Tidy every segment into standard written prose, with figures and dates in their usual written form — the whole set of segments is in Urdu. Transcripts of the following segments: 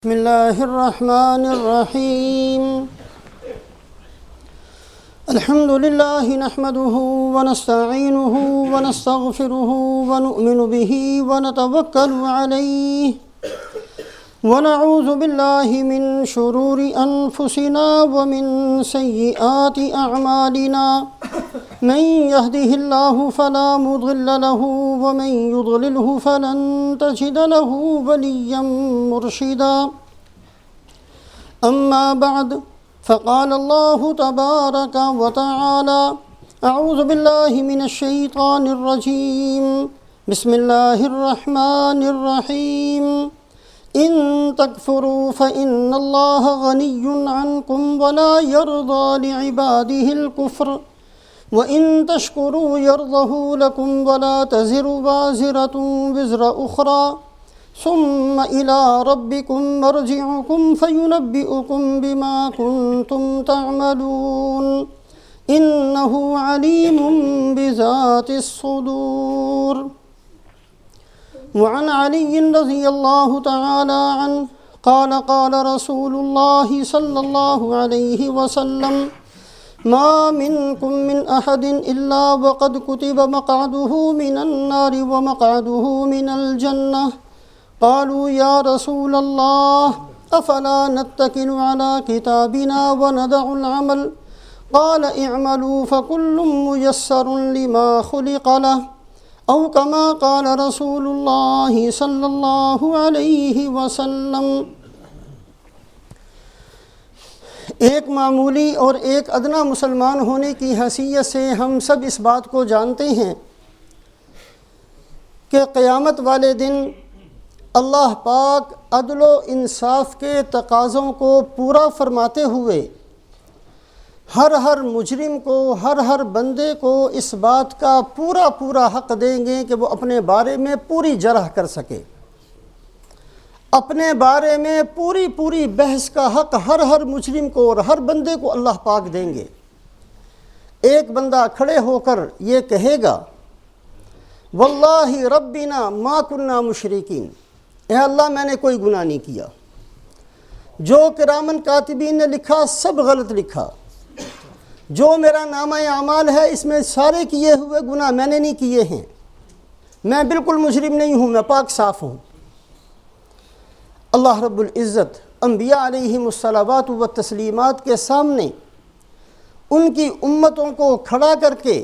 بسم الله الرحمن الرحيم الحمد لله نحمده ونستعينه ونستغفره ونؤمن به ونتوكل عليه ونعوذ بالله من شرور أنفسنا ومن سيئات أعمالنا من يهده الله فلا مضل له ومن يضلله فلن تجد له وليا مرشدا أما بعد فقال الله تبارك وتعالى أعوذ بالله من الشيطان الرجيم بسم الله الرحمن الرحيم إن تكفروا فإن الله غني عنكم ولا يرضى لعباده الكفر وَإِن تَشْكُرُوا يَرْضَهُ لَكُمْ وَلَا تَزِرُ وَازِرَةٌ وِزْرَ أُخْرَى ثُمَّ إِلَى رَبِّكُمْ مَرْجِعُكُمْ فَيُنَبِّئُكُمْ بِمَا كُنتُمْ تَعْمَلُونَ إِنَّهُ عَلِيمٌ بِذَاتِ الصُّدُورِ وعن علي رضي الله تعالى عنه قال رسول الله صلى الله عليه وسلم ما منكم من أحد إلا وقد كتب مقعده من النار ومقعده من الجنة قالوا يا رسول الله أفلا نتكل على كتابنا وندع العمل قال اعملوا فكل ميسر لما خلق له أو كما قال رسول الله صلى الله عليه وسلم۔ ایک معمولی اور ایک ادنا مسلمان ہونے کی حیثیت سے ہم سب اس بات کو جانتے ہیں کہ قیامت والے دن اللہ پاک عدل و انصاف کے تقاضوں کو پورا فرماتے ہوئے ہر مجرم کو ہر بندے کو اس بات کا پورا حق دیں گے کہ وہ اپنے بارے میں پوری جرح کر سکے، اپنے بارے میں پوری بحث کا حق ہر مجرم کو اور ہر بندے کو اللہ پاک دیں گے۔ ایک بندہ کھڑے ہو کر یہ کہے گا واللہ ربنا ما کننا مشرکین، اے اللہ میں نے کوئی گناہ نہیں کیا، جو کرامن کاتبین نے لکھا سب غلط لکھا، جو میرا نامہ اعمال ہے اس میں سارے کیے ہوئے گناہ میں نے نہیں کیے ہیں، میں بالکل مجرم نہیں ہوں، میں پاک صاف ہوں۔ اللہ رب العزت انبیاء علیہم الصلوات و تسلیمات کے سامنے ان کی امتوں کو کھڑا کر کے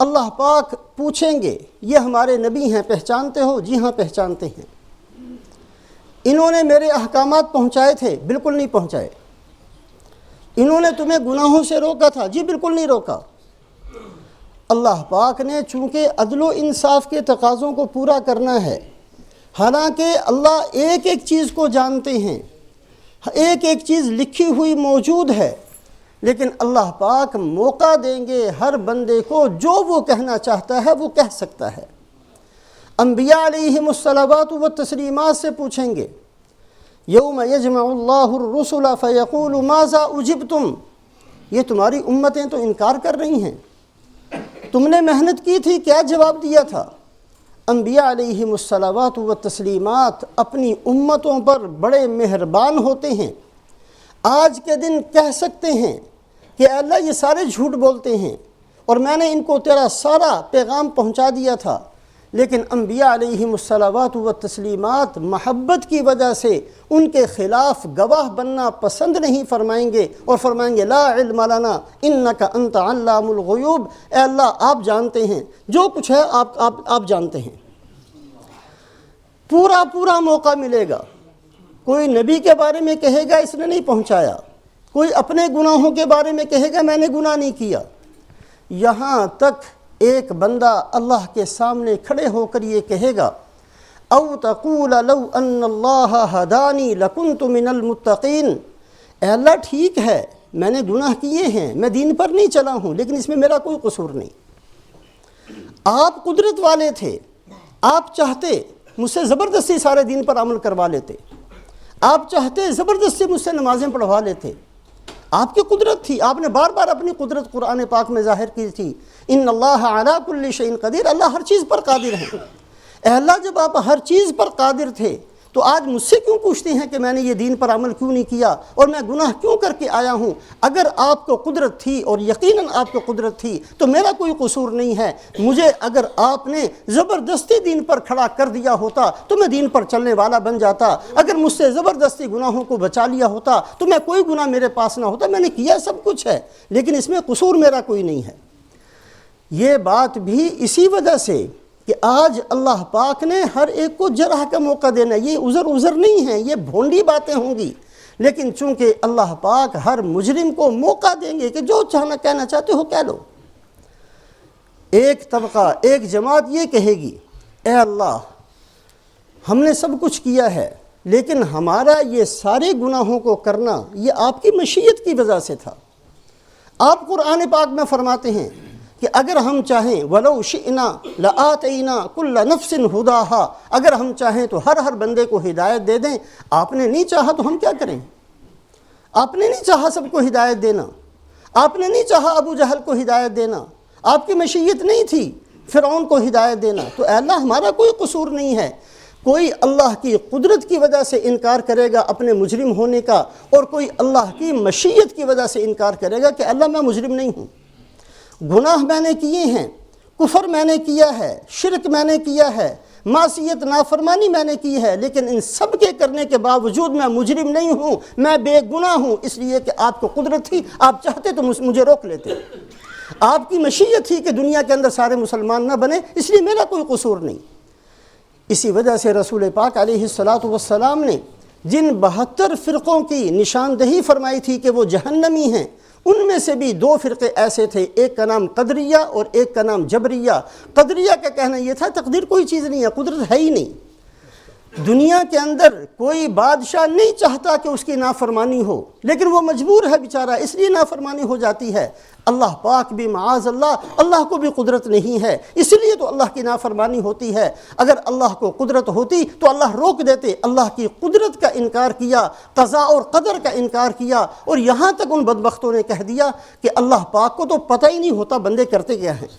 اللہ پاک پوچھیں گے یہ ہمارے نبی ہیں، پہچانتے ہو؟ جی ہاں پہچانتے ہیں۔ انہوں نے میرے احکامات پہنچائے تھے؟ بالکل نہیں پہنچائے۔ انہوں نے تمہیں گناہوں سے روکا تھا؟ جی بالکل نہیں روکا۔ اللہ پاک نے چونکہ عدل و انصاف کے تقاضوں کو پورا کرنا ہے، حالانکہ اللہ ایک چیز کو جانتے ہیں، ایک چیز لکھی ہوئی موجود ہے، لیکن اللہ پاک موقع دیں گے ہر بندے کو جو وہ کہنا چاہتا ہے وہ کہہ سکتا ہے۔ انبیاء علیہم الصلوات و تسلیمات سے پوچھیں گے یوم یجمع اللہ الرسل فیقول ماذا اجبتم، یہ تمہاری امتیں تو انکار کر رہی ہیں، تم نے محنت کی تھی، کیا جواب دیا تھا؟ انبیاء علیہم الصلوات و تسلیمات اپنی امتوں پر بڑے مہربان ہوتے ہیں، آج کے دن کہہ سکتے ہیں کہ اے اللہ یہ سارے جھوٹ بولتے ہیں اور میں نے ان کو تیرا سارا پیغام پہنچا دیا تھا، لیکن انبیاء علیہم الصلوات و تسلیمات محبت کی وجہ سے ان کے خلاف گواہ بننا پسند نہیں فرمائیں گے اور فرمائیں گے لا علم لنا انک انت علام الغیوب، اے اللہ آپ جانتے ہیں، جو کچھ ہے آپ جانتے ہیں۔ پورا موقع ملے گا۔ کوئی نبی کے بارے میں کہے گا اس نے نہیں پہنچایا، کوئی اپنے گناہوں کے بارے میں کہے گا میں نے گناہ نہیں کیا، یہاں تک ایک بندہ اللہ کے سامنے کھڑے ہو کر یہ کہے گا او تقول لو ان اللہ ہدانی لکنت من المتقین، اے اللہ ٹھیک ہے میں نے گناہ کیے ہیں، میں دین پر نہیں چلا ہوں، لیکن اس میں میرا کوئی قصور نہیں، آپ قدرت والے تھے، آپ چاہتے مجھ سے زبردستی سارے دین پر عمل کروا لیتے، آپ چاہتے زبردستی مجھ سے نمازیں پڑھوا لیتے، آپ کی قدرت تھی، آپ نے بار بار اپنی قدرت قرآن پاک میں ظاہر کی تھی، ان اللہ علی کل شیء قدیر، اللہ ہر چیز پر قادر ہے۔ اے اللہ جب آپ ہر چیز پر قادر تھے تو آج مجھ سے کیوں پوچھتے ہیں کہ میں نے یہ دین پر عمل کیوں نہیں کیا اور میں گناہ کیوں کر کے آیا ہوں؟ اگر آپ کو قدرت تھی اور یقیناً آپ کو قدرت تھی تو میرا کوئی قصور نہیں ہے۔ مجھے اگر آپ نے زبردستی دین پر کھڑا کر دیا ہوتا تو میں دین پر چلنے والا بن جاتا، اگر مجھ سے زبردستی گناہوں کو بچا لیا ہوتا تو میں کوئی گناہ میرے پاس نہ ہوتا۔ میں نے کیا سب کچھ ہے لیکن اس میں قصور میرا کوئی نہیں ہے۔ یہ بات بھی اسی وجہ سے کہ آج اللہ پاک نے ہر ایک کو جرح کا موقع دینا، یہ عذر نہیں ہے، یہ بھونڈی باتیں ہوں گی، لیکن چونکہ اللہ پاک ہر مجرم کو موقع دیں گے کہ جو چاہنا کہنا چاہتے ہو کہہ لو۔ ایک طبقہ، ایک جماعت یہ کہے گی اے اللہ ہم نے سب کچھ کیا ہے لیکن ہمارا یہ سارے گناہوں کو کرنا یہ آپ کی مشیت کی وجہ سے تھا۔ آپ قرآن پاک میں فرماتے ہیں کہ اگر ہم چاہیں وَلَوْ شِئْنَا لَآتَيْنَا كُلَّ نَفْسٍ هُدَاهَا، اگر ہم چاہیں تو ہر بندے کو ہدایت دے دیں۔ آپ نے نہیں چاہا تو ہم کیا کریں؟ آپ نے نہیں چاہا سب کو ہدایت دینا، آپ نے نہیں چاہا ابو جہل کو ہدایت دینا، آپ کی مشیت نہیں تھی فرعون کو ہدایت دینا، تو اے اللہ ہمارا کوئی قصور نہیں ہے۔ کوئی اللہ کی قدرت کی وجہ سے انکار کرے گا اپنے مجرم ہونے کا، اور کوئی اللہ کی مشیت کی وجہ سے انکار کرے گا کہ اللہ میں مجرم نہیں ہوں، گناہ میں نے کیے ہیں، کفر میں نے کیا ہے، شرک میں نے کیا ہے، معصیت نافرمانی میں نے کی ہے، لیکن ان سب کے کرنے کے باوجود میں مجرم نہیں ہوں، میں بے گناہ ہوں، اس لیے کہ آپ کو قدرت تھی، آپ چاہتے تو مجھے روک لیتے، آپ کی مشیت تھی کہ دنیا کے اندر سارے مسلمان نہ بنے، اس لیے میرا کوئی قصور نہیں۔ اسی وجہ سے رسول پاک علیہ السلام نے جن 72 فرقوں کی نشاندہی فرمائی تھی کہ وہ جہنمی ہیں، ان میں سے بھی 2 فرقے ایسے تھے، ایک کا نام قدریہ اور ایک کا نام جبریہ۔ قدریہ کا کہنا یہ تھا تقدیر کوئی چیز نہیں ہے، قدرت ہے ہی نہیں، دنیا کے اندر کوئی بادشاہ نہیں چاہتا کہ اس کی نافرمانی ہو، لیکن وہ مجبور ہے بیچارہ، اس لیے نافرمانی ہو جاتی ہے۔ اللہ پاک بھی معاذ اللہ کو بھی قدرت نہیں ہے، اس لیے تو اللہ کی نافرمانی ہوتی ہے۔ اگر اللہ کو قدرت ہوتی تو اللہ روک دیتے۔ اللہ کی قدرت کا انکار کیا، قضاء اور قدر کا انکار کیا، اور یہاں تک ان بدبختوں نے کہہ دیا کہ اللہ پاک کو تو پتہ ہی نہیں ہوتا بندے کرتے کیا ہیں۔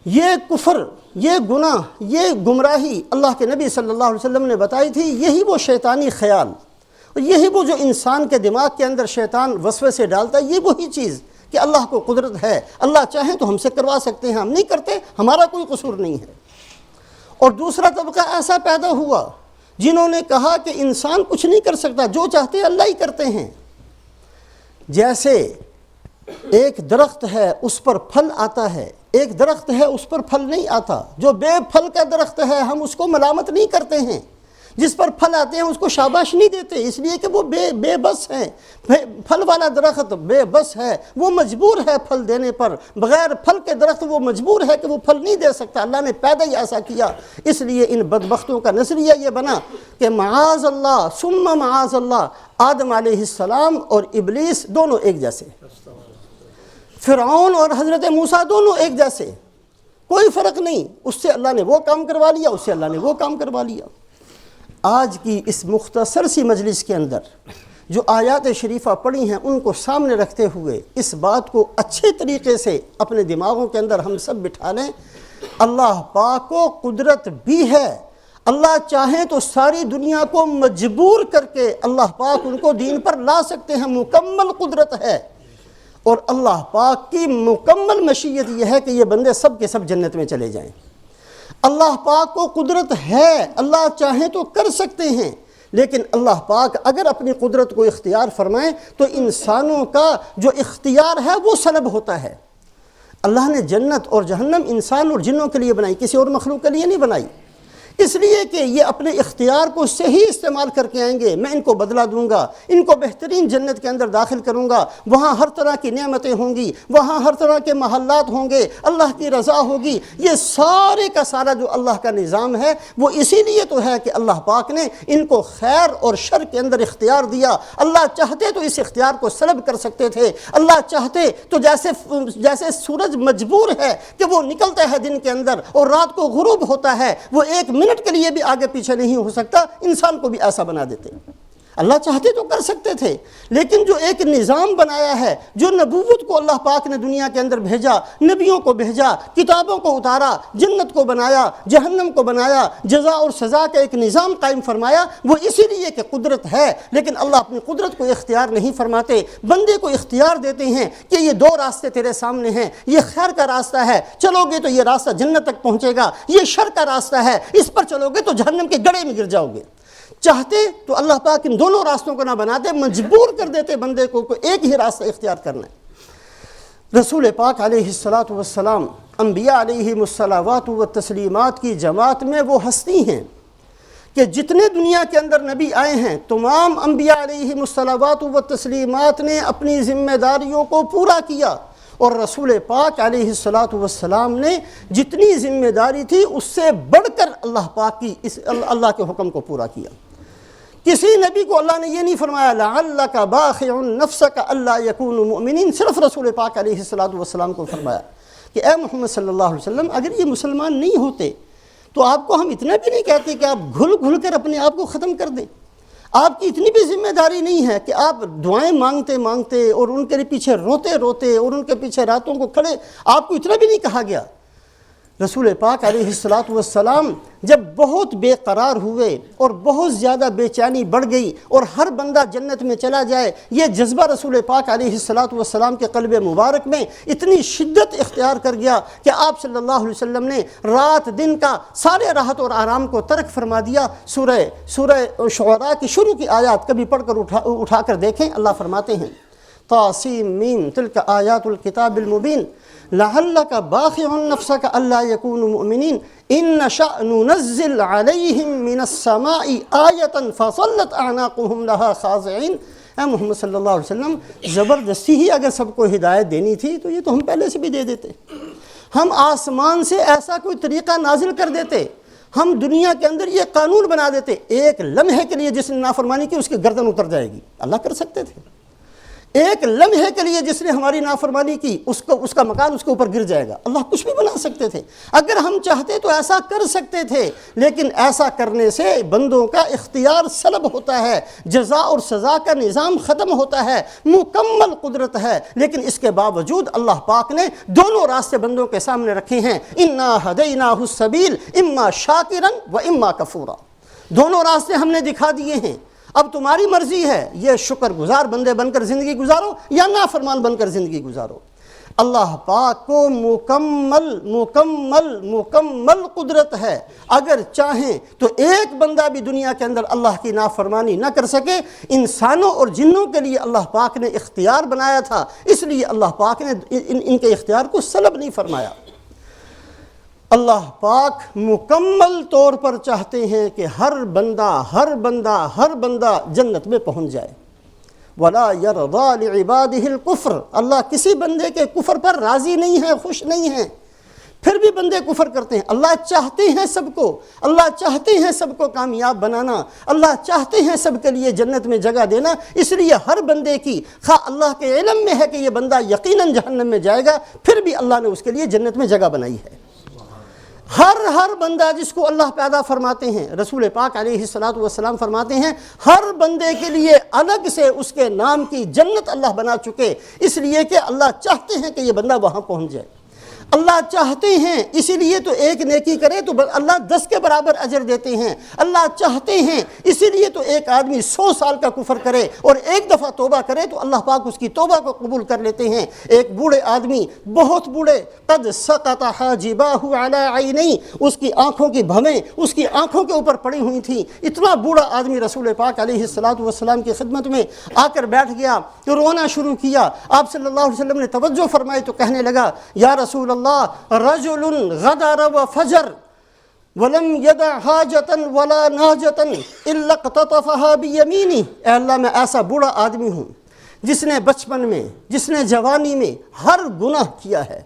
یہ کفر، یہ گناہ، یہ گمراہی اللہ کے نبی صلی اللہ علیہ وسلم نے بتائی تھی، یہی وہ شیطانی خیال، اور یہی وہ جو انسان کے دماغ کے اندر شیطان وسوسے ڈالتا ہے، یہ وہی چیز کہ اللہ کو قدرت ہے، اللہ چاہیں تو ہم سے کروا سکتے ہیں، ہم نہیں کرتے، ہمارا کوئی قصور نہیں ہے۔ اور دوسرا طبقہ ایسا پیدا ہوا جنہوں نے کہا کہ انسان کچھ نہیں کر سکتا، جو چاہتے ہیں اللہ ہی کرتے ہیں۔ جیسے ایک درخت ہے اس پر پھل آتا ہے، ایک درخت ہے اس پر پھل نہیں آتا، جو بے پھل کا درخت ہے ہم اس کو ملامت نہیں کرتے ہیں، جس پر پھل آتے ہیں اس کو شاباش نہیں دیتے، اس لیے کہ وہ بے بس ہیں۔ پھل والا درخت بے بس ہے، وہ مجبور ہے پھل دینے پر، بغیر پھل کے درخت وہ مجبور ہے کہ وہ پھل نہیں دے سکتا، اللہ نے پیدا ہی ایسا کیا۔ اس لیے ان بدبختوں کا نظریہ یہ بنا کہ معاذ اللہ ثم معاذ اللہ، آدم علیہ السلام اور ابلیس دونوں ایک جیسے، فرعون اور حضرت موسیٰ دونوں ایک جیسے، کوئی فرق نہیں، اس سے اللہ نے وہ کام کروا لیا، اس سے اللہ نے وہ کام کروا لیا۔ آج کی اس مختصر سی مجلس کے اندر جو آیات شریفہ پڑھی ہیں ان کو سامنے رکھتے ہوئے اس بات کو اچھے طریقے سے اپنے دماغوں کے اندر ہم سب بٹھا لیں، اللہ پاک کو قدرت بھی ہے، اللہ چاہیں تو ساری دنیا کو مجبور کر کے اللہ پاک ان کو دین پر لا سکتے ہیں، مکمل قدرت ہے، اور اللہ پاک کی مکمل مشیت یہ ہے کہ یہ بندے سب کے سب جنت میں چلے جائیں۔ اللہ پاک کو قدرت ہے، اللہ چاہیں تو کر سکتے ہیں، لیکن اللہ پاک اگر اپنی قدرت کو اختیار فرمائیں تو انسانوں کا جو اختیار ہے وہ سلب ہوتا ہے۔ اللہ نے جنت اور جہنم انسان اور جنوں کے لیے بنائی، کسی اور مخلوق کے لیے نہیں بنائی، اس لیے کہ یہ اپنے اختیار کو صحیح استعمال کر کے آئیں گے، میں ان کو بدلہ دوں گا، ان کو بہترین جنت کے اندر داخل کروں گا، وہاں ہر طرح کی نعمتیں ہوں گی، وہاں ہر طرح کے محلات ہوں گے، اللہ کی رضا ہوگی۔ یہ سارے کا سارا جو اللہ کا نظام ہے وہ اسی لیے تو ہے کہ اللہ پاک نے ان کو خیر اور شر کے اندر اختیار دیا۔ اللہ چاہتے تو اس اختیار کو سلب کر سکتے تھے، اللہ چاہتے تو جیسے سورج مجبور ہے کہ وہ نکلتا ہے دن کے اندر اور رات کو غروب ہوتا ہے، وہ ایک منٹ کے لیے بھی آگے پیچھے نہیں ہو سکتا، انسان کو بھی ایسا بنا دیتے۔ اللہ چاہتے تو کر سکتے تھے، لیکن جو ایک نظام بنایا ہے، جو نبوت کو اللہ پاک نے دنیا کے اندر بھیجا، نبیوں کو بھیجا، کتابوں کو اتارا، جنت کو بنایا، جہنم کو بنایا، جزا اور سزا کا ایک نظام قائم فرمایا، وہ اسی لیے کہ قدرت ہے، لیکن اللہ اپنی قدرت کو اختیار نہیں فرماتے، بندے کو اختیار دیتے ہیں کہ یہ دو راستے تیرے سامنے ہیں، یہ خیر کا راستہ ہے، چلو گے تو یہ راستہ جنت تک پہنچے گا، یہ شر کا راستہ ہے، اس پر چلو گے تو جہنم کے گڑھے میں گر جاؤ گے۔ چاہتے تو اللہ پاک ان دونوں راستوں کو نہ بناتے، مجبور کر دیتے بندے کو ایک ہی راستہ اختیار کرنا ہے۔ رسول پاک علیہ السلام انبیاء علیہم الصلوات والتسلیمات کی جماعت میں وہ ہستی ہیں کہ جتنے دنیا کے اندر نبی آئے ہیں، تمام انبیاء علیہم الصلوات والتسلیمات نے اپنی ذمہ داریوں کو پورا کیا، اور رسول پاک علیہ السلام نے جتنی ذمہ داری تھی اس سے بڑھ کر اللہ پاک کی اللہ کے حکم کو پورا کیا۔ کسی نبی کو اللہ نے یہ نہیں فرمایا لعلک باخع نفسک الا یکونوا مؤمنین، صرف رسول پاک علیہ السلام کو فرمایا کہ اے محمد صلی اللہ علیہ وسلم، اگر یہ مسلمان نہیں ہوتے تو آپ کو ہم اتنا بھی نہیں کہتے کہ آپ گھل گھل کر اپنے آپ کو ختم کر دیں۔ آپ کی اتنی بھی ذمہ داری نہیں ہے کہ آپ دعائیں مانگتے مانگتے اور ان کے پیچھے روتے روتے اور ان کے پیچھے راتوں کو کھڑے، آپ کو اتنا بھی نہیں کہا گیا۔ رسول پاک علیہ السلام جب بہت بے قرار ہوئے اور بہت زیادہ بے چینی بڑھ گئی اور ہر بندہ جنت میں چلا جائے، یہ جذبہ رسول پاک علیہ السلام کے قلب مبارک میں اتنی شدت اختیار کر گیا کہ آپ صلی اللہ علیہ وسلم نے رات دن کا سارے راحت اور آرام کو ترک فرما دیا۔ سورہ شعراء کی شروع کی آیات کبھی پڑھ کر اٹھا کر دیکھیں، اللہ فرماتے ہیں طاسیم میم تلک آیات الکتاب المبین لعلک باخع نفسک الا یکونوا مؤمنین ان نشأ ننزل علیہم من السماء آیۃ فصلت اعناقهم لها خاضعین۔ اے محمد صلی اللہ علیہ وسلم، زبردستی ہی اگر سب کو ہدایت دینی تھی تو یہ تو ہم پہلے سے بھی دے دیتے، ہم آسمان سے ایسا کوئی طریقہ نازل کر دیتے، ہم دنیا کے اندر یہ قانون بنا دیتے، ایک لمحے کے لیے جس نے نافرمانی کی اس کی گردن اتر جائے گی۔ اللہ کر سکتے تھے، ایک لمحے کے لیے جس نے ہماری نافرمانی کی اس کا مکان اس کے اوپر گر جائے گا۔ اللہ کچھ بھی بنا سکتے تھے، اگر ہم چاہتے تو ایسا کر سکتے تھے، لیکن ایسا کرنے سے بندوں کا اختیار سلب ہوتا ہے، جزا اور سزا کا نظام ختم ہوتا ہے، مکمل قدرت ہے، لیکن اس کے باوجود اللہ پاک نے دونوں راستے بندوں کے سامنے رکھے ہیں۔ انا ہدیناہ السبیل اما شاکرا و اما کفورا، دونوں راستے ہم نے دکھا دیے ہیں، اب تمہاری مرضی ہے، یہ شکر گزار بندے بن کر زندگی گزارو یا نافرمان بن کر زندگی گزارو۔ اللہ پاک کو مکمل مکمل مکمل قدرت ہے، اگر چاہیں تو ایک بندہ بھی دنیا کے اندر اللہ کی نافرمانی نہ کر سکے۔ انسانوں اور جنوں کے لیے اللہ پاک نے اختیار بنایا تھا، اس لیے اللہ پاک نے ان کے اختیار کو سلب نہیں فرمایا۔ اللہ پاک مکمل طور پر چاہتے ہیں کہ ہر بندہ جنت میں پہنچ جائے۔ وَلَا يَرْضَى لِعِبَادِهِ الْكُفْرَ، اللہ کسی بندے کے کفر پر راضی نہیں ہے، خوش نہیں ہے، پھر بھی بندے کفر کرتے ہیں۔ اللہ چاہتے ہیں سب کو کامیاب بنانا، اللہ چاہتے ہیں سب کے لیے جنت میں جگہ دینا، اس لیے ہر بندے کی خواہ اللہ کے علم میں ہے کہ یہ بندہ یقیناً جہنم میں جائے گا، پھر بھی اللہ نے اس کے لیے جنت میں جگہ بنائی ہے۔ ہر بندہ جس کو اللہ پیدا فرماتے ہیں، رسول پاک علیہ السلام فرماتے ہیں، ہر بندے کے لیے الگ سے اس کے نام کی جنت اللہ بنا چکے، اس لیے کہ اللہ چاہتے ہیں کہ یہ بندہ وہاں پہنچ جائے۔ اللہ چاہتے ہیں، اسی لیے تو ایک نیکی کرے تو اللہ 10 کے برابر اجر دیتے ہیں۔ اللہ چاہتے ہیں، اسی لیے تو ایک آدمی 100 سال کا کفر کرے اور ایک دفعہ توبہ کرے تو اللہ پاک اس کی توبہ کو قبول کر لیتے ہیں۔ ایک بوڑھے آدمی، بہت بوڑھے، قد سقط حاجباہ علی عینیہ، اس کی آنکھوں کی بھویں اس کی آنکھوں کے اوپر پڑی ہوئی تھیں، اتنا بوڑھا آدمی رسول پاک علیہ السلام کی خدمت میں آ کر بیٹھ گیا، رونا شروع کیا۔ آپ صلی اللہ علیہ وسلم نے توجہ فرمائی تو کہنے لگا، یا رسول اللہ رجل غدر وفجر ولم يدع حاجة ولا ناجة الا اقتطفها بيمينه، اے اللہ میں ایسا بوڑھا آدمی ہوں جس نے بچپن میں، جس نے جوانی میں ہر گناہ کیا ہے،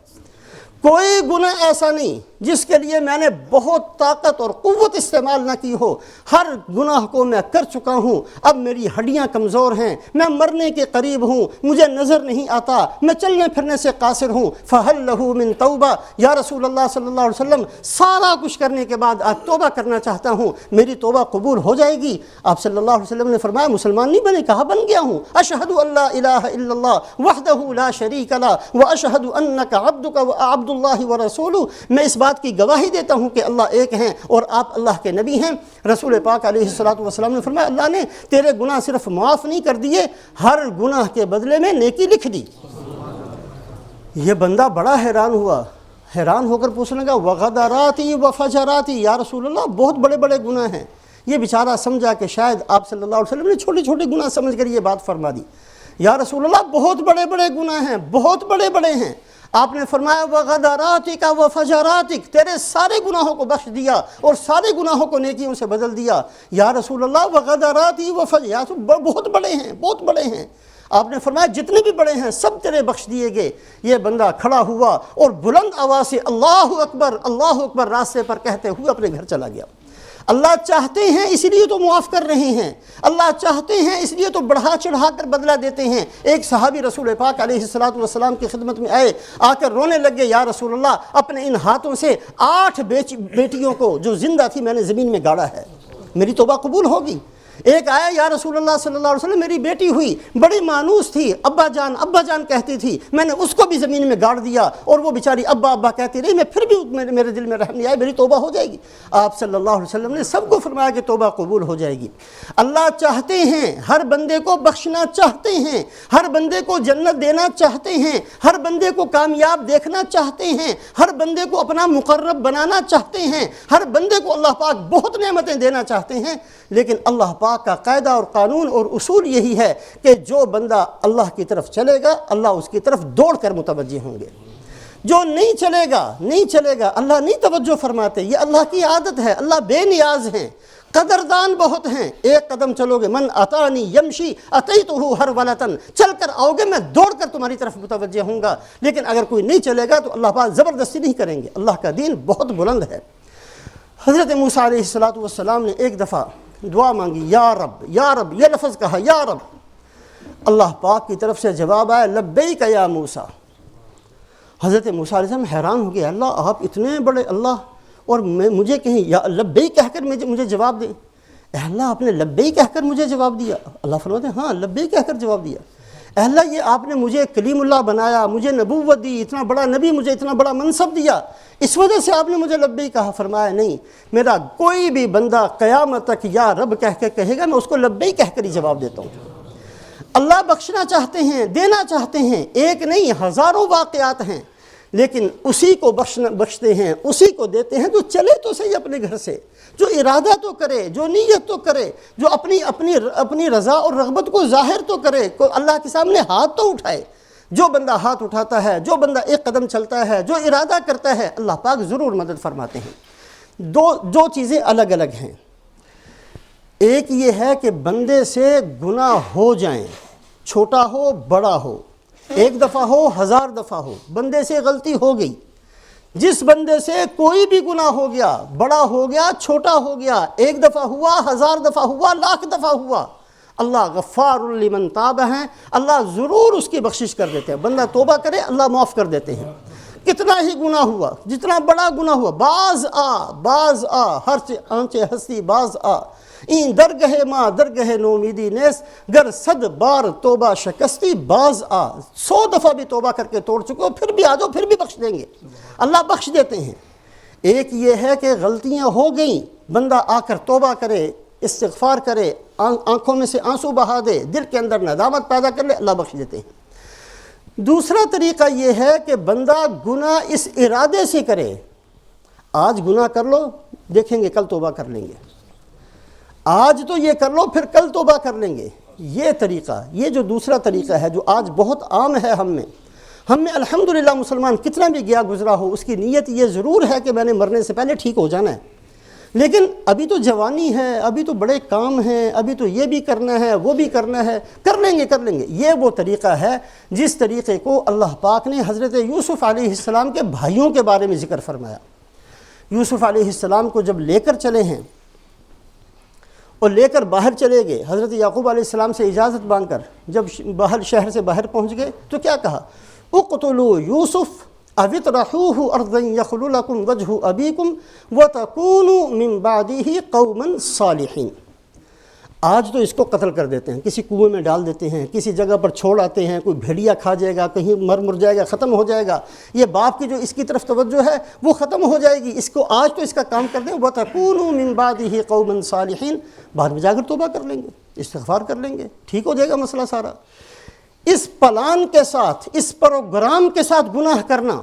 کوئی گناہ ایسا نہیں جس کے لیے میں نے بہت طاقت اور قوت استعمال نہ کی ہو، ہر گناہ کو میں کر چکا ہوں، اب میری ہڈیاں کمزور ہیں، میں مرنے کے قریب ہوں، مجھے نظر نہیں آتا، میں چلنے پھرنے سے قاصر ہوں، فَهَلْ لَهُ مِن توبہ، یا رسول اللہ صلی اللہ علیہ وسلم سارا کچھ کرنے کے بعد آج توبہ کرنا چاہتا ہوں، میری توبہ قبول ہو جائے گی؟ آپ صلی اللہ علیہ وسلم نے فرمایا مسلمان نہیں بنے، کہا بن گیا ہوں، اشہد ان لا الہ الا اللہ وحدہ لا شریک لہ واشہد انک عبدک وعبد اللہ ورسولہ، میں اس بات کی گواہی دیتا ہوں کہ اللہ ایک ہیں اور آپ اللہ کے نبی ہیں۔ رسول پاک علیہ الصلوۃ والسلام نے فرمایا اللہ نے تیرے گناہ صرف معاف نہیں کر دیے، ہر گناہ کے بدلے میں نیکی لکھ دی۔ یہ بندہ بڑا حیران ہوا، حیران ہو کر پوچھنے لگا وغدراتی وفجراتی، یا رسول اللہ بہت بڑے بڑے گناہ ہیں۔ یہ بیچارہ سمجھا کہ شاید آپ صلی اللہ علیہ وسلم نے چھوٹے چھوٹے گناہ سمجھ کر یہ بات فرما دی۔ یا رسول اللہ بہت بڑے بڑے گناہ ہیں، بہت بڑے بڑے ہیں۔ آپ نے فرمایا وغدراتک وفجراتک، تیرے سارے گناہوں کو بخش دیا اور سارے گناہوں کو نیکیوں سے بدل دیا۔ یا رسول اللہ وغدراتی بہت بڑے ہیں، بہت بڑے ہیں۔ آپ نے فرمایا جتنے بھی بڑے ہیں سب تیرے بخش دیے گئے۔ یہ بندہ کھڑا ہوا اور بلند آواز سے اللہ اکبر راستے پر کہتے ہوئے اپنے گھر چلا گیا۔ اللہ چاہتے ہیں اس لیے تو معاف کر رہے ہیں، اللہ چاہتے ہیں اس لیے تو بڑھا چڑھا کر بدلہ دیتے ہیں۔ ایک صحابی رسول پاک علیہ الصلوۃ والسلام کی خدمت میں آئے، آ کر رونے لگے، یا رسول اللہ اپنے ان ہاتھوں سے 8 بیٹیوں کو جو زندہ تھی میں نے زمین میں گاڑا ہے، میری توبہ قبول ہوگی۔ ایک آیا، یا رسول اللہ صلی اللہ علیہ وسلم میری بیٹی ہوئی، بڑی مانوس تھی، ابا جان کہتی تھی، میں نے اس کو بھی زمین میں گاڑ دیا اور وہ بیچاری ابا کہتی رہی، میں پھر بھی میرے دل میں رحم نہیں آئی، میری توبہ ہو جائے گی۔ آپ صلی اللہ علیہ وسلم نے سب کو فرمایا کہ توبہ قبول ہو جائے گی۔ اللہ چاہتے ہیں، ہر بندے کو بخشنا چاہتے ہیں، ہر بندے کو جنت دینا چاہتے ہیں، ہر بندے کو کامیاب دیکھنا چاہتے ہیں، ہر بندے کو اپنا مقرب بنانا چاہتے ہیں، ہر بندے کو اللہ پاک بہت نعمتیں دینا چاہتے ہیں، لیکن اللہ پاک کا قاعدہ اور قانون اور اصول یہی ہے کہ جو بندہ اللہ کی طرف چلے گا اللہ اس کی طرف دوڑ کر متوجہ ہوں گے، جو نہیں چلے گا اللہ نہیں توجہ فرماتے۔ یہ اللہ کی عادت ہے، اللہ بے نیاز ہیں، قدردان بہت ہیں۔ ایک قدم چلو گے، من اتانی یمشی اتیتہ ہرولۃ، چل کر آؤ گے میں دوڑ کر تمہاری طرف متوجہ ہوں گا، لیکن اگر کوئی نہیں چلے گا تو اللہ پاک زبردستی نہیں کریں گے۔ اللہ کا دین بہت بلند ہے۔ حضرت موسیٰ علیہ الصلوۃ والسلام نے ایک دفعہ دعا مانگی، یا رب، یہ لفظ کہا یا رب، اللہ پاک کی طرف سے جواب آیا لبیک یا موسیٰ۔ حضرت موسیٰ علیہ السلام حیران ہو گئے، اللہ آپ اتنے بڑے اللہ اور مجھے کہیں یا لبیک کہہ کر مجھے جواب دیں۔ اے اللہ آپ نے لبیک کہہ کر مجھے جواب دیا؟ اللہ فرماتے ہیں ہاں لبیک کہہ کر جواب دیا۔ اے اللہ یہ آپ نے مجھے کلیم اللہ بنایا، مجھے نبوت دی، اتنا بڑا نبی، مجھے اتنا بڑا منصب دیا، اس وجہ سے آپ نے مجھے لبیک کہا؟ فرمایا نہیں، میرا کوئی بھی بندہ قیامت تک یا رب کہہ کے کہے گا میں اس کو لبیک کہہ کر ہی جواب دیتا ہوں۔ اللہ بخشنا چاہتے ہیں، دینا چاہتے ہیں، ایک نہیں ہزاروں واقعات ہیں، لیکن اسی کو بخشتے ہیں، اسی کو دیتے ہیں جو چلے تو صحیح اپنے گھر سے، جو ارادہ تو کرے، جو نیت تو کرے، جو اپنی رضا اور رغبت کو ظاہر تو کرے، اللہ کے سامنے ہاتھ تو اٹھائے۔ جو بندہ ہاتھ اٹھاتا ہے، جو بندہ ایک قدم چلتا ہے، جو ارادہ کرتا ہے، اللہ پاک ضرور مدد فرماتے ہیں۔ دو چیزیں الگ الگ ہیں۔ ایک یہ ہے کہ بندے سے گناہ ہو جائیں، چھوٹا ہو بڑا ہو، ایک دفعہ ہو 1000 دفعہ ہو، بندے سے غلطی ہو گئی۔ جس بندے سے کوئی بھی گناہ ہو گیا، بڑا ہو گیا چھوٹا ہو گیا، ایک دفعہ ہوا 1000 دفعہ ہوا، لاکھ دفعہ ہوا، اللہ غفار لمن تاب ہیں، اللہ ضرور اس کی بخشش کر دیتے ہیں۔ بندہ توبہ کرے اللہ معاف کر دیتے ہیں۔ کتنا ہی گناہ ہوا، جتنا بڑا گناہ ہوا، باز آ ہر سے آنچے ہستی باز آ، این درگہ ماں درگہ نومیدی نیس، گر 100 بار توبہ شکستی باز آ۔ 100 دفعہ بھی توبہ کر کے توڑ چکے ہو پھر بھی آ جاؤ، پھر بھی بخش دیں گے، اللہ بخش دیتے ہیں۔ ایک یہ ہے کہ غلطیاں ہو گئیں، بندہ آ کر توبہ کرے، استغفار کرے، آنکھوں میں سے آنسو بہا دے، دل کے اندر ندامت پیدا کر لے، اللہ بخش دیتے ہیں۔ دوسرا طریقہ یہ ہے کہ بندہ گناہ اس ارادے سے کرے، آج گناہ کر لو دیکھیں گے کل توبہ کر لیں گے، آج تو یہ کر لو پھر کل توبہ کر لیں گے۔ یہ طریقہ، یہ جو دوسرا طریقہ ہے جو آج بہت عام ہے ہم میں الحمدللہ مسلمان کتنا بھی گیا گزرا ہو، اس کی نیت یہ ضرور ہے کہ میں نے مرنے سے پہلے ٹھیک ہو جانا ہے، لیکن ابھی تو جوانی ہے، ابھی تو بڑے کام ہیں، ابھی تو یہ بھی کرنا ہے، وہ بھی کرنا ہے، کر لیں گے۔ یہ وہ طریقہ ہے جس طریقے کو اللہ پاک نے حضرت یوسف علیہ السلام کے بھائیوں کے بارے میں ذکر فرمایا۔ یوسف علیہ السلام کو جب لے کر چلے ہیں اور لے کر باہر چلے گئے، حضرت یعقوب علیہ السلام سے اجازت مانگ کر جب شہر سے باہر پہنچ گئے تو کیا کہا؟ اقتلوا یوسف او اطرحوه ارضا یخل لکم وجہ ابیکم وتکونوا من بعدہ قوما صالحین۔ آج تو اس کو قتل کر دیتے ہیں، کسی کنویں میں ڈال دیتے ہیں، کسی جگہ پر چھوڑ آتے ہیں، کوئی بھیڑیا کھا جائے گا، کہیں مر جائے گا، ختم ہو جائے گا، یہ باپ کی جو اس کی طرف توجہ ہے وہ ختم ہو جائے گی، اس کو آج تو اس کا کام کر دیں۔ وَتَكُونُوا مِن بَعْدِهِ قَوْمًا صَالِحِينَ، بعد میں جا کر توبہ کر لیں گے، استغفار کر لیں گے، ٹھیک ہو جائے گا مسئلہ سارا۔ اس پلان کے ساتھ، اس پروگرام کے ساتھ گناہ کرنا،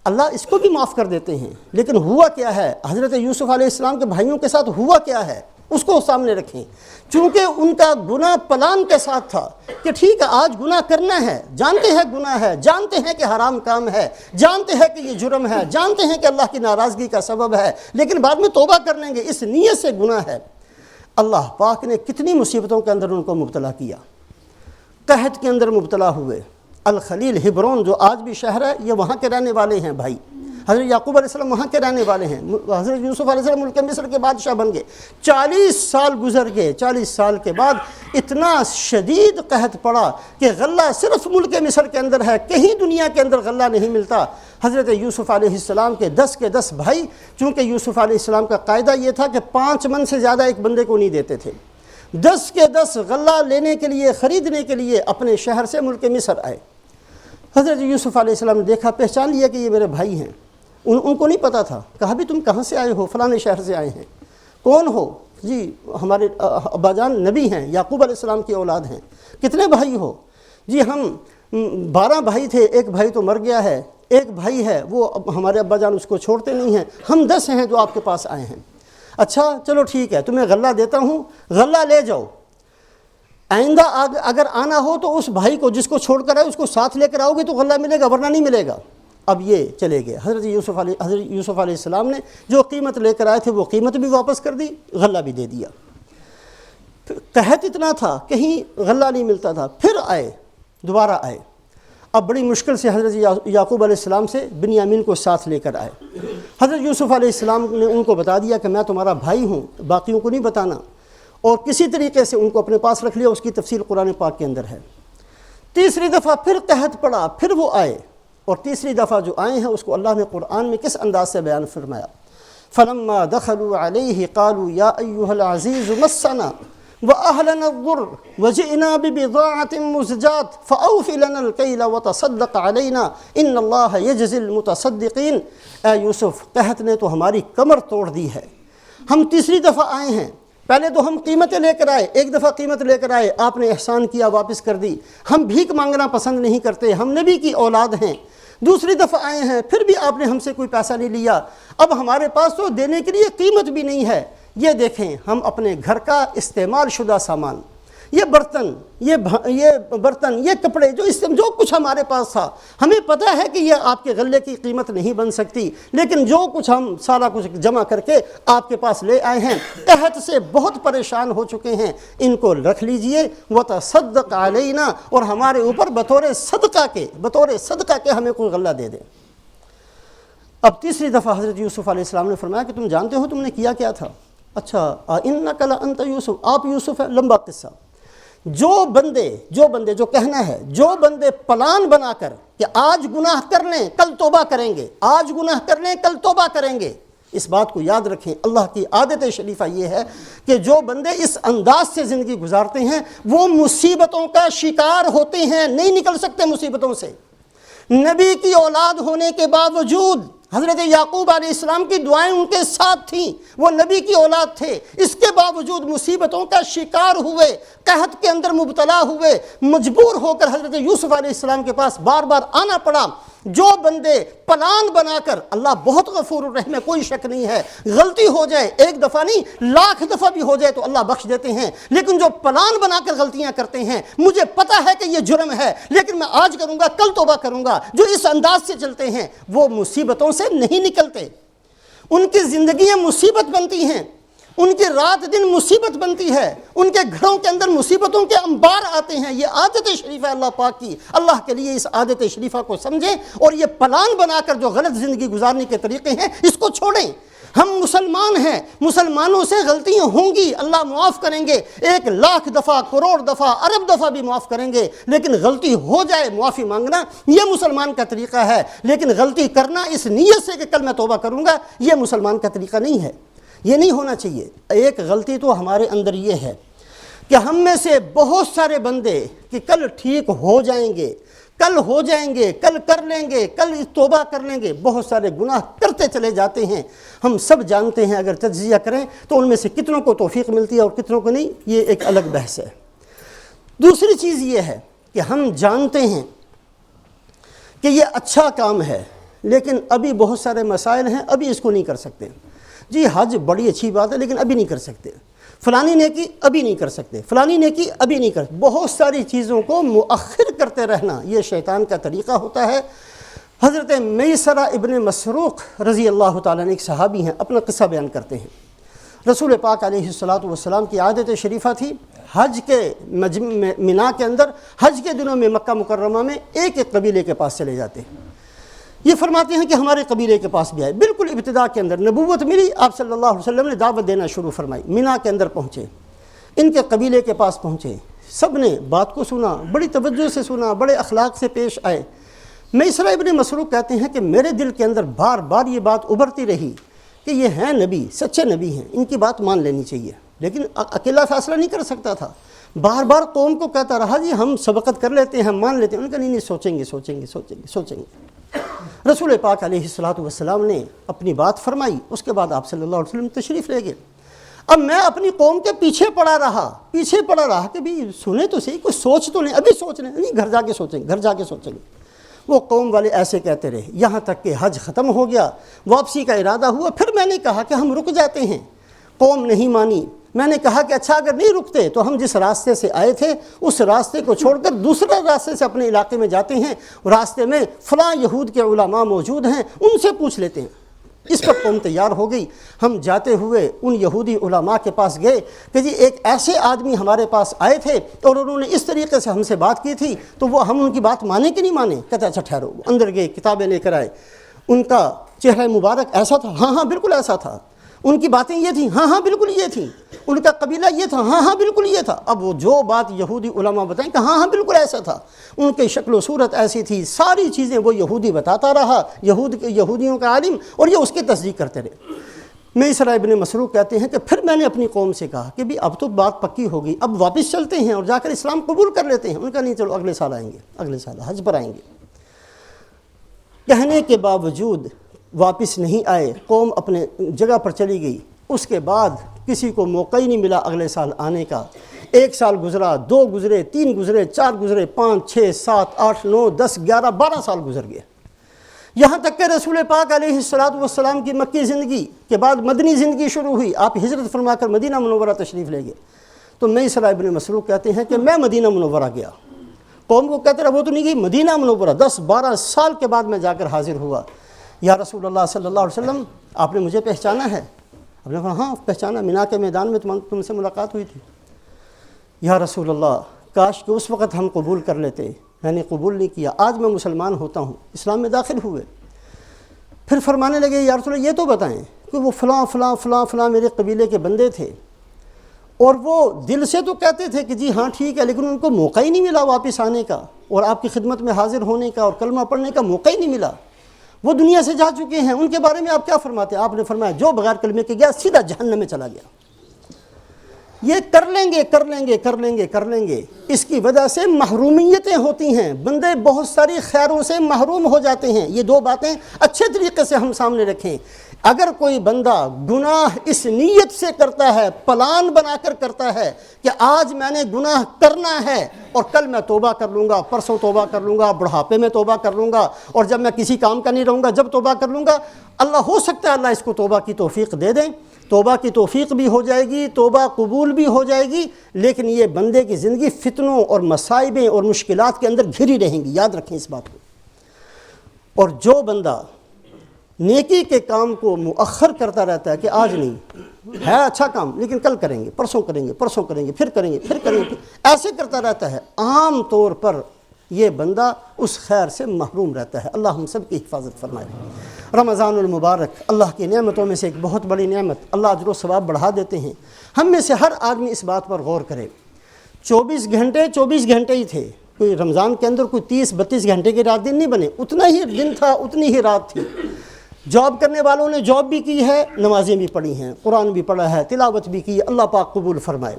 اللہ اس کو بھی معاف کر دیتے ہیں، لیکن ہوا کیا ہے؟ حضرت یوسف علیہ السلام کے بھائیوں کے ساتھ ہوا کیا ہے اس کو سامنے رکھیں۔ چونکہ ان کا گناہ پلان کے ساتھ تھا کہ ٹھیک ہے آج گناہ کرنا ہے، جانتے ہیں گناہ ہے، جانتے ہیں کہ حرام کام ہے، جانتے ہیں کہ یہ جرم ہے، جانتے ہیں کہ اللہ کی ناراضگی کا سبب ہے، لیکن بعد میں توبہ کر لیں گے، اس نیت سے گناہ ہے۔ اللہ پاک نے کتنی مصیبتوں کے اندر ان کو مبتلا کیا، قحط کے اندر مبتلا ہوئے۔ الخلیل ہبرون جو آج بھی شہر ہے، یہ وہاں کے رہنے والے ہیں بھائی، حضرت یعقوب علیہ السلام وہاں کے رہنے والے ہیں، حضرت یوسف علیہ السلام ملک مصر کے بادشاہ بن گئے، 40 سال گزر گئے، 40 سال کے بعد اتنا شدید قحط پڑا کہ غلہ صرف ملک مصر کے اندر ہے، کہیں دنیا کے اندر غلہ نہیں ملتا۔ حضرت یوسف علیہ السلام کے 10 کے 10 بھائی، چونکہ یوسف علیہ السلام کا قاعدہ یہ تھا کہ 5 من سے زیادہ ایک بندے کو نہیں دیتے تھے، 10 کے 10 غلہ لینے کے لیے، خریدنے کے لیے اپنے شہر سے ملک مصر آئے۔ حضرت یوسف علیہ السلام نے دیکھا، پہچان لیا کہ یہ میرے بھائی ہیں، ان کو نہیں پتا تھا، کہا بھی تم کہاں سے آئے ہو؟ فلاں شہر سے آئے ہیں۔ کون ہو؟ جی ہمارے ابا جان نبی ہیں، یعقوب علیہ السلام کی اولاد ہیں۔ کتنے بھائی ہو؟ جی ہم 12 بھائی تھے، ایک بھائی تو مر گیا ہے، ایک بھائی ہے وہ ہمارے ابا جان اس کو چھوڑتے نہیں ہیں، ہم 10 ہیں جو آپ کے پاس آئے ہیں۔ اچھا چلو ٹھیک ہے، تمہیں غلہ دیتا ہوں، غلہ لے جاؤ، آئندہ اگر آنا ہو تو اس بھائی کو جس کو چھوڑ کر آئے اس کو ساتھ لے کر آؤ گے تو غلہ ملے گا، ورنہ نہیں ملے گا۔ اب یہ چلے گئے۔ حضرت یوسف علیہ السلام نے جو قیمت لے کر آئے تھے وہ قیمت بھی واپس کر دی، غلہ بھی دے دیا۔ قحط اتنا تھا کہیں غلہ نہیں ملتا تھا، پھر آئے، دوبارہ آئے۔ اب بڑی مشکل سے حضرت یعقوب علیہ السلام سے بنیامین کو ساتھ لے کر آئے۔ حضرت یوسف علیہ السلام نے ان کو بتا دیا کہ میں تمہارا بھائی ہوں، باقیوں کو نہیں بتانا، اور کسی طریقے سے ان کو اپنے پاس رکھ لیا۔ اس کی تفصیل قرآن پاک کے اندر ہے۔ تیسری دفعہ پھر قحط پڑا، پھر وہ آئے، اور تیسری دفعہ جو آئے ہیں اس کو اللہ نے قرآن میں کس انداز سے بیان فرمایا؟ فَلَمَّا دَخَلُوا عَلَيْهِ قَالُوا يَا أَيُّهَا الْعَزِيزُ مَسَّنَا وَأَهْلَنَا الضُّرُّ وَجِئْنَا بِبِضَاعَةٍ مُزْجَاةٍ فَأَوْفِ لَنَا الْكَيْلَ وَتَصَدَّقْ عَلَيْنَا إِنَّ اللَّهَ يَجْزِي الْمُتَصَدِّقِينَ۔ اے یوسف، قحط نے تو ہماری کمر توڑ دی ہے، ہم تیسری دفعہ آئے ہیں، پہلے تو ہم قیمتیں لے کر آئے، ایک دفعہ قیمت لے کر آئے، آپ نے احسان کیا، واپس کر دی، ہم بھیک مانگنا پسند نہیں کرتے، ہم نبی کی اولاد ہیں۔ دوسری دفعہ آئے ہیں، پھر بھی آپ نے ہم سے کوئی پیسہ نہیں لیا، اب ہمارے پاس تو دینے کے لیے قیمت بھی نہیں ہے۔ یہ دیکھیں، ہم اپنے گھر کا استعمال شدہ سامان، یہ برتن، یہ کپڑے، جو کچھ ہمارے پاس تھا، ہمیں پتہ ہے کہ یہ آپ کے غلے کی قیمت نہیں بن سکتی، لیکن جو کچھ ہم سارا کچھ جمع کر کے آپ کے پاس لے آئے ہیں، قحط سے بہت پریشان ہو چکے ہیں، ان کو رکھ لیجئے، وتصدق علینا، اور ہمارے اوپر بطور صدقہ کے ہمیں کوئی غلہ دے دیں۔ اب تیسری دفعہ حضرت یوسف علیہ السلام نے فرمایا کہ تم جانتے ہو تم نے کیا کیا تھا؟ اچھا، انک لانت یوسف، آپ یوسف ہے، لمبا قصہ۔ جو بندے کہنا ہے، جو بندے پلان بنا کر کہ آج گناہ کر لیں کل توبہ کریں گے، آج گناہ کر لیں کل توبہ کریں گے، اس بات کو یاد رکھیں۔ اللہ کی عادت شریفہ یہ ہے کہ جو بندے اس انداز سے زندگی گزارتے ہیں وہ مصیبتوں کا شکار ہوتے ہیں، نہیں نکل سکتے مصیبتوں سے۔ نبی کی اولاد ہونے کے باوجود حضرت یعقوب علیہ السلام کی دعائیں ان کے ساتھ تھیں، وہ نبی کی اولاد تھے، اس کے باوجود مصیبتوں کا شکار ہوئے، قحط کے اندر مبتلا ہوئے، مجبور ہو کر حضرت یوسف علیہ السلام کے پاس بار بار آنا پڑا۔ جو بندے پلان بنا کر، اللہ بہت غفور الرحیم ہے، کوئی شک نہیں ہے، غلطی ہو جائے ایک دفعہ نہیں 1,00,000 دفعہ بھی ہو جائے تو اللہ بخش دیتے ہیں، لیکن جو پلان بنا کر غلطیاں کرتے ہیں، مجھے پتہ ہے کہ یہ جرم ہے لیکن میں آج کروں گا کل توبہ کروں گا، جو اس انداز سے چلتے ہیں وہ مصیبتوں سے نہیں نکلتے۔ ان کی زندگیاں مصیبت بنتی ہیں، ان کی رات دن مصیبت بنتی ہے، ان کے گھروں کے اندر مصیبتوں کے انبار آتے ہیں۔ یہ عادت شریفہ اللہ پاک کی، اللہ کے لیے اس عادت شریفہ کو سمجھیں اور یہ پلان بنا کر جو غلط زندگی گزارنے کے طریقے ہیں اس کو چھوڑیں۔ ہم مسلمان ہیں، مسلمانوں سے غلطیاں ہوں گی، اللہ معاف کریں گے، 1,00,000 دفعہ، کروڑ دفعہ، ارب دفعہ بھی معاف کریں گے، لیکن غلطی ہو جائے معافی مانگنا یہ مسلمان کا طریقہ ہے۔ لیکن غلطی کرنا اس نیت سے کہ کل میں توبہ کروں گا، یہ مسلمان کا طریقہ نہیں ہے، یہ نہیں ہونا چاہیے۔ ایک غلطی تو ہمارے اندر یہ ہے کہ ہم میں سے بہت سارے بندے کہ کل ٹھیک ہو جائیں گے، کل ہو جائیں گے، کل کر لیں گے، کل توبہ کر لیں گے، بہت سارے گناہ کرتے چلے جاتے ہیں۔ ہم سب جانتے ہیں، اگر تجزیہ کریں تو ان میں سے کتنوں کو توفیق ملتی ہے اور کتنوں کو نہیں، یہ ایک الگ بحث ہے۔ دوسری چیز یہ ہے کہ ہم جانتے ہیں کہ یہ اچھا کام ہے، لیکن ابھی بہت سارے مسائل ہیں، ابھی اس کو نہیں کر سکتے۔ جی حج بڑی اچھی بات ہے لیکن ابھی نہیں کر سکتے، فلانی نیکی ابھی نہیں کر سکتے، فلانی نیکی ابھی نہیں کر سکتے۔ بہت ساری چیزوں کو مؤخر کرتے رہنا یہ شیطان کا طریقہ ہوتا ہے۔ حضرت میسرہ ابن مسروق رضی اللہ تعالیٰ عنہ ایک صحابی ہیں، اپنا قصہ بیان کرتے ہیں۔ رسول پاک علیہ الصلاۃ کی عادت شریفہ تھی حج کے منا کے اندر، حج کے دنوں میں مکہ مکرمہ میں ایک ایک قبیلے کے پاس چلے جاتے ہیں۔ یہ فرماتے ہیں کہ ہمارے قبیلے کے پاس بھی آئے، بالکل ابتدا کے اندر نبوت ملی، آپ صلی اللہ علیہ وسلم نے دعوت دینا شروع فرمائی، منا کے اندر پہنچے، ان کے قبیلے کے پاس پہنچے، سب نے بات کو سنا، بڑی توجہ سے سنا، بڑے اخلاق سے پیش آئے۔ میسرہ ابن مسروق کہتے ہیں کہ میرے دل کے اندر بار بار یہ بات ابھرتی رہی کہ یہ ہیں نبی، سچے نبی ہیں، ان کی بات مان لینی چاہیے، لیکن اکیلا فیصلہ نہیں کر سکتا تھا۔ بار بار قوم کو کہتا رہا جی ہم سبقت کر لیتے ہیں، ہم مان لیتے ہیں۔ ان کا نہیں سوچیں گے۔ رسول پاک علیہ السلام نے اپنی بات فرمائی، اس کے بعد آپ صلی اللہ علیہ وسلم تشریف لے گئے۔ اب میں اپنی قوم کے پیچھے پڑا رہا کہ بھی سنیں تو صحیح، کوئی سوچ تو لیں، ابھی سوچ لیں، نہیں گھر جا کے سوچیں گے۔ وہ قوم والے ایسے کہتے رہے یہاں تک کہ حج ختم ہو گیا، واپسی کا ارادہ ہوا۔ پھر میں نے کہا کہ ہم رک جاتے ہیں، قوم نہیں مانی۔ میں نے کہا کہ اچھا اگر نہیں رکتے تو ہم جس راستے سے آئے تھے اس راستے کو چھوڑ کر دوسرے راستے سے اپنے علاقے میں جاتے ہیں، راستے میں فلاں یہود کے علماء موجود ہیں، ان سے پوچھ لیتے ہیں۔ اس پر قوم تیار ہو گئی۔ ہم جاتے ہوئے ان یہودی علماء کے پاس گئے کہ جی ایک ایسے آدمی ہمارے پاس آئے تھے اور انہوں نے اس طریقے سے ہم سے بات کی تھی، تو وہ ہم ان کی بات مانیں کہ نہیں مانیں؟ کہتے اچھا ٹھہرو۔ اندر گئے، کتابیں لے کر آئے۔ ان کا چہرہ مبارک ایسا تھا، ہاں بالکل ایسا تھا۔ ان کی باتیں یہ تھیں، ہاں بالکل یہ تھیں۔ ان کا قبیلہ یہ تھا، ہاں بالکل یہ تھا۔ اب وہ جو بات یہودی علماء بتائیں کہ ہاں بالکل ایسا تھا، ان کی شکل و صورت ایسی تھی، ساری چیزیں وہ یہودی بتاتا رہا، یہودیوں کا عالم، اور یہ اس کی تصدیق کرتے رہے۔ میسرہ ابن مسروق کہتے ہیں کہ پھر میں نے اپنی قوم سے کہا کہ بھی اب تو بات پکی ہو گئی، اب واپس چلتے ہیں اور جا کر اسلام قبول کر لیتے ہیں۔ ان کا نہیں، چلو اگلے سال آئیں گے، اگلے سال حج پر آئیں گے۔ کہنے کے باوجود واپس نہیں آئے، قوم اپنے جگہ پر چلی گئی۔ اس کے بعد کسی کو موقع ہی نہیں ملا اگلے سال آنے کا۔ 1 سال گزرا، 2 گزرے، 3 گزرے، 4 گزرے، 5 6 7 8 9 10 11 12 سال گزر گئے۔ یہاں تک کہ رسول پاک علیہ السلام کی مکی زندگی کے بعد مدنی زندگی شروع ہوئی، آپ ہجرت فرما کر مدینہ منورہ تشریف لے گئے۔ تو میسرہ ابن مسروق کہتے ہیں کہ میں مدینہ منورہ گیا، قوم کو کہتے رہا وہ تو نہیں گئی، مدینہ منورہ 10-12 سال کے بعد میں جا کر حاضر ہوا۔ یا رسول اللہ صلی اللہ علیہ وسلم آپ نے مجھے پہچانا ہے؟ آپ نے کہا ہاں پہچانا، مینا کے میدان میں تم سے ملاقات ہوئی تھی۔ یا رسول اللہ کاش کہ اس وقت ہم قبول کر لیتے، میں نے قبول نہیں کیا، آج میں مسلمان ہوتا ہوں، اسلام میں داخل ہوئے۔ پھر فرمانے لگے یا رسول اللہ یہ تو بتائیں کہ وہ فلاں فلاں فلاں فلاں میرے قبیلے کے بندے تھے، اور وہ دل سے تو کہتے تھے کہ جی ہاں ٹھیک ہے، لیکن ان کو موقع ہی نہیں ملا واپس آنے کا اور آپ کی خدمت میں حاضر ہونے کا اور کلمہ پڑھنے کا موقع ہی نہیں ملا، وہ دنیا سے جا چکے ہیں، ان کے بارے میں آپ کیا فرماتے ہیں؟ آپ نے فرمایا جو بغیر کلمے کے گیا سیدھا جہنم میں چلا گیا۔ یہ کر لیں گے، اس کی وجہ سے محرومیتیں ہوتی ہیں، بندے بہت ساری خیروں سے محروم ہو جاتے ہیں۔ یہ 2 باتیں اچھے طریقے سے ہم سامنے رکھیں۔ اگر کوئی بندہ گناہ اس نیت سے کرتا ہے، پلان بنا کر کرتا ہے کہ آج میں نے گناہ کرنا ہے اور کل میں توبہ کر لوں گا، پرسوں توبہ کر لوں گا، بڑھاپے میں توبہ کر لوں گا، اور جب میں کسی کام کا نہیں رہوں گا جب توبہ کر لوں گا، اللہ ہو سکتا ہے اللہ اس کو توبہ کی توفیق دے دیں، توبہ کی توفیق بھی ہو جائے گی، توبہ قبول بھی ہو جائے گی، لیکن یہ بندے کی زندگی فتنوں اور مصائبیں اور مشکلات کے اندر گھری رہیں گی، یاد رکھیں اس بات کو۔ اور جو بندہ نیکی کے کام کو مؤخر کرتا رہتا ہے کہ آج نہیں ہے اچھا کام لیکن کل کریں گے، پرسوں کریں گے، پرسوں کریں گے، پھر کریں گے، پھر کریں گے، ایسے کرتا رہتا ہے، عام طور پر یہ بندہ اس خیر سے محروم رہتا ہے۔ اللہ ہم سب کی حفاظت فرمائے۔ رمضان المبارک اللہ کی نعمتوں میں سے ایک بہت بڑی نعمت، اللہ اجر و ثواب بڑھا دیتے ہیں۔ ہم میں سے ہر آدمی اس بات پر غور کرے، 24 گھنٹے ہی تھے، کوئی رمضان کے اندر کوئی 30-32 گھنٹے کے رات دن نہیں بنے، اتنا ہی دن تھا، اتنی ہی رات تھی۔ جاب کرنے والوں نے جاب بھی کی ہے، نمازیں بھی پڑھی ہیں، قرآن بھی پڑھا ہے، تلاوت بھی کی ہے، اللہ پاک قبول فرمائے۔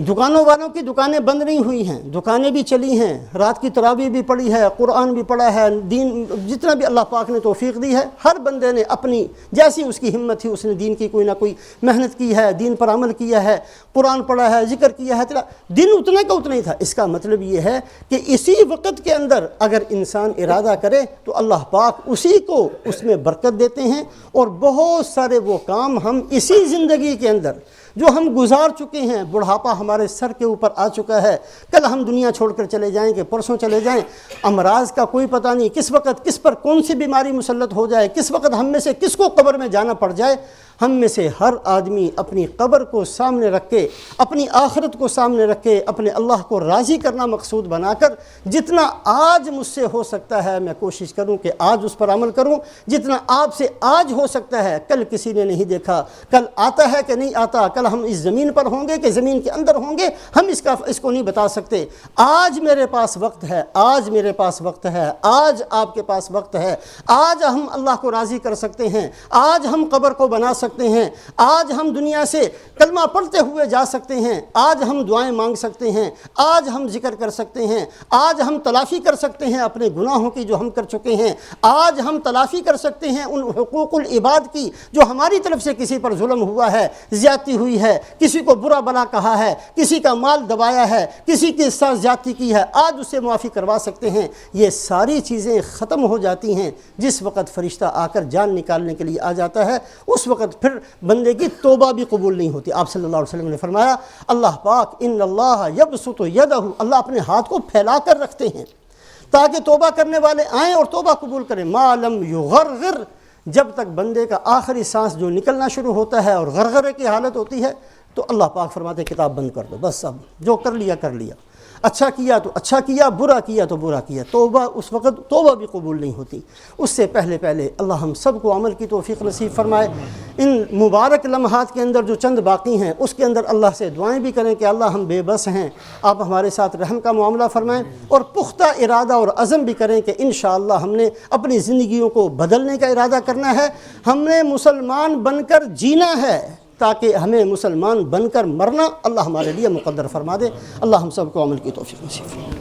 دکانوں والوں کی دکانیں بند نہیں ہوئی ہیں، دکانیں بھی چلی ہیں، رات کی تراویح بھی پڑھی ہے، قرآن بھی پڑھا ہے، دین جتنا بھی اللہ پاک نے توفیق دی ہے، ہر بندے نے اپنی جیسی اس کی ہمت تھی اس نے دین کی کوئی نہ کوئی محنت کی ہے، دین پر عمل کیا ہے، قرآن پڑھا ہے، ذکر کیا ہے۔ دن اتنا کا اتنا ہی تھا۔ اس کا مطلب یہ ہے کہ اسی وقت کے اندر اگر انسان ارادہ کرے تو اللہ پاک اسی کو اس میں برکت دیتے ہیں، اور بہت سارے وہ کام ہم اسی زندگی کے اندر جو ہم گزار چکے ہیں، بڑھاپا ہمارے سر کے اوپر آ چکا ہے، کل ہم دنیا چھوڑ کر چلے جائیں گے، پرسوں چلے جائیں، امراض کا کوئی پتہ نہیں، کس وقت کس پر کون سی بیماری مسلط ہو جائے، کس وقت ہم میں سے کس کو قبر میں جانا پڑ جائے۔ ہم میں سے ہر آدمی اپنی قبر کو سامنے رکھ کے، اپنی آخرت کو سامنے رکھ کے، اپنے اللہ کو راضی کرنا مقصود بنا کر جتنا آج مجھ سے ہو سکتا ہے میں کوشش کروں کہ آج اس پر عمل کروں، جتنا آپ سے آج ہو سکتا ہے کل کسی نے نہیں دیکھا، کل آتا ہے کہ نہیں آتا، کل ہم اس زمین پر ہوں گے کہ زمین کے اندر ہوں گے، ہم اس کو نہیں بتا سکتے۔ آج میرے پاس وقت ہے، آج میرے پاس وقت ہے، آج آپ کے پاس وقت ہے، آج ہم اللہ کو راضی کر سکتے ہیں، آج ہم قبر کو بنا سکتے ہیں، آج ہم دنیا سے کلمہ پڑھتے ہوئے جا سکتے ہیں، آج ہم دعائیں مانگ سکتے ہیں، آج ہم ذکر کر سکتے ہیں، آج ہم تلافی کر سکتے ہیں اپنے گناہوں کی جو ہم کر چکے ہیں، آج ہم تلافی کر سکتے ہیں ان حقوق العباد کی جو ہماری طرف سے کسی پر ظلم ہوا ہے، زیادتی ہوئی ہے، کسی کو برا بلا کہا ہے، کسی کا مال دبایا ہے، کسی کے ساتھ زیادتی کی ہے، آج اسے معافی کروا سکتے ہیں۔ یہ ساری چیزیں ختم ہو جاتی ہیں جس وقت فرشتہ آ کر جان نکالنے کے لیے آ جاتا ہے، اس وقت پھر بندے کی توبہ بھی قبول نہیں ہوتی۔ آپ صلی اللہ علیہ وسلم نے فرمایا، اللہ پاک ان اللہ یبسط یدہ، اللہ اپنے ہاتھ کو پھیلا کر رکھتے ہیں تاکہ توبہ کرنے والے آئیں اور توبہ قبول کریں، ما لم یغرغر، جب تک بندے کا آخری سانس جو نکلنا شروع ہوتا ہے اور غرغرے کی حالت ہوتی ہے تو اللہ پاک فرماتے ہیں کتاب بند کر دو، بس اب جو کر لیا کر لیا، اچھا کیا تو اچھا کیا، برا کیا تو برا کیا۔ توبہ اس وقت توبہ بھی قبول نہیں ہوتی۔ اس سے پہلے اللہ ہم سب کو عمل کی توفیق نصیب فرمائے۔ ان مبارک لمحات کے اندر جو چند باقی ہیں اس کے اندر اللہ سے دعائیں بھی کریں کہ اللہ ہم بے بس ہیں، آپ ہمارے ساتھ رحم کا معاملہ فرمائیں، اور پختہ ارادہ اور عزم بھی کریں کہ انشاءاللہ ہم نے اپنی زندگیوں کو بدلنے کا ارادہ کرنا ہے، ہم نے مسلمان بن کر جینا ہے تاکہ ہمیں مسلمان بن کر مرنا اللہ ہمارے لیے مقدر فرما دے۔ اللہ ہم سب کو عمل کی توفیق نصیب فرمائے۔